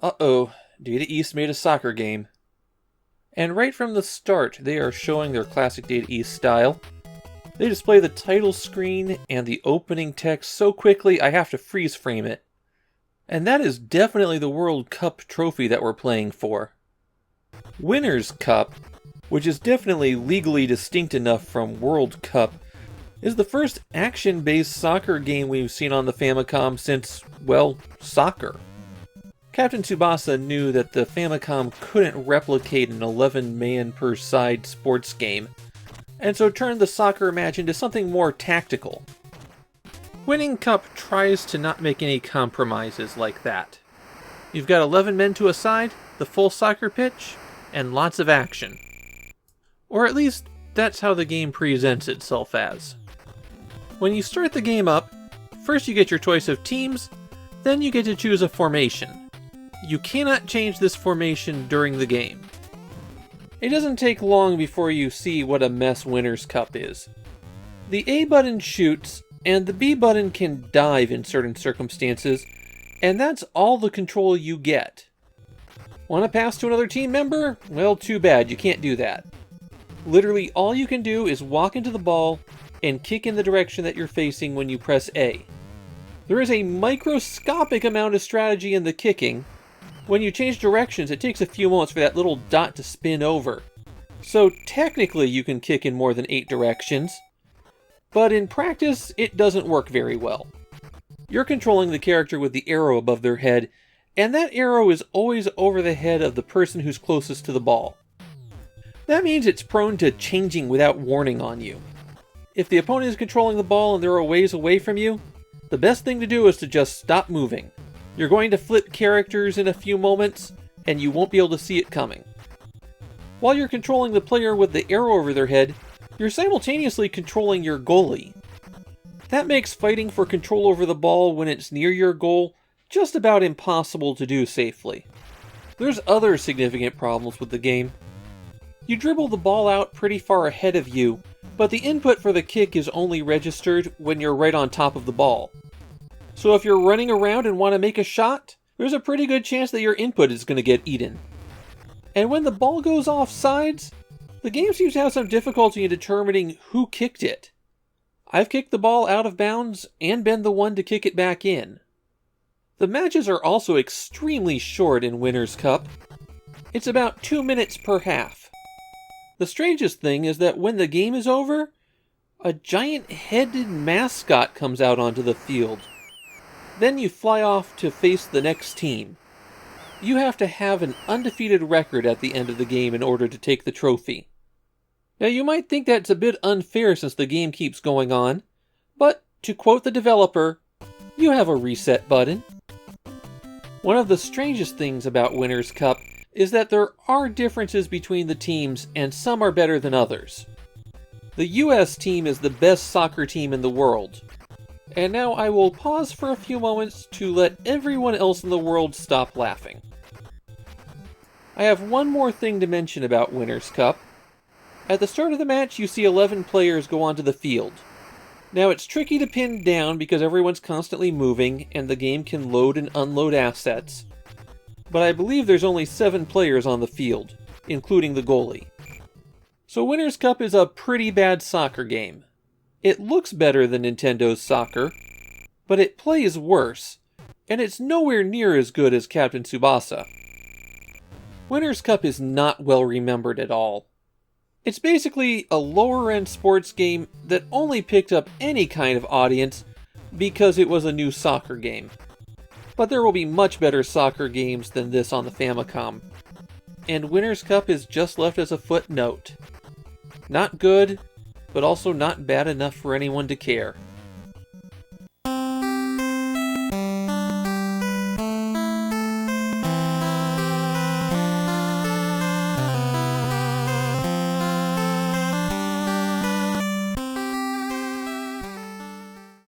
Uh-oh, Data East made a soccer game. And right from the start, they are showing their classic Data East style. They display the title screen and the opening text so quickly I have to freeze frame it. And that is definitely the World Cup trophy that we're playing for. Winners Cup, which is definitely legally distinct enough from World Cup, is the first action-based soccer game we've seen on the Famicom since, well, soccer. Captain Tsubasa knew that the Famicom couldn't replicate an 11-man per side sports game, and so turned the soccer match into something more tactical. Winning Cup tries to not make any compromises like that. You've got 11 men to a side, the full soccer pitch, and lots of action. Or at least, that's how the game presents itself as. When you start the game up, first you get your choice of teams, then you get to choose a formation. You cannot change this formation during the game. It doesn't take long before you see what a mess Winners Cup is. The A button shoots, and the B button can dive in certain circumstances, and that's all the control you get. Want to pass to another team member? Well, too bad, you can't do that. Literally all you can do is walk into the ball and kick in the direction that you're facing when you press A. There is a microscopic amount of strategy in the kicking. When you change directions, it takes a few moments for that little dot to spin over. So technically you can kick in more than 8 directions, but in practice it doesn't work very well. You're controlling the character with the arrow above their head, and that arrow is always over the head of the person who's closest to the ball. That means it's prone to changing without warning on you. If the opponent is controlling the ball and they're a ways away from you, the best thing to do is to just stop moving. You're going to flip characters in a few moments, and you won't be able to see it coming. While you're controlling the player with the arrow over their head, you're simultaneously controlling your goalie. That makes fighting for control over the ball when it's near your goal just about impossible to do safely. There's other significant problems with the game. You dribble the ball out pretty far ahead of you, but the input for the kick is only registered when you're right on top of the ball. So if you're running around and want to make a shot, there's a pretty good chance that your input is going to get eaten. And when the ball goes off sides, the game seems to have some difficulty in determining who kicked it. I've kicked the ball out of bounds and been the one to kick it back in. The matches are also extremely short in Winners Cup. It's about 2 minutes per half. The strangest thing is that when the game is over, a giant-headed mascot comes out onto the field. Then you fly off to face the next team. You have to have an undefeated record at the end of the game in order to take the trophy. Now you might think that's a bit unfair since the game keeps going on, but to quote the developer, you have a reset button. One of the strangest things about Winners Cup is that there are differences between the teams and some are better than others. The US team is the best soccer team in the world. And now I will pause for a few moments to let everyone else in the world stop laughing. I have one more thing to mention about Winners Cup. At the start of the match, you see 11 players go onto the field. Now it's tricky to pin down because everyone's constantly moving and the game can load and unload assets. But I believe there's only 7 players on the field, including the goalie. So Winners Cup is a pretty bad soccer game. It looks better than Nintendo's soccer, but it plays worse, and it's nowhere near as good as Captain Tsubasa. Winners Cup is not well remembered at all. It's basically a lower-end sports game that only picked up any kind of audience because it was a new soccer game. But there will be much better soccer games than this on the Famicom. And Winners Cup is just left as a footnote. Not good, but also not bad enough for anyone to care.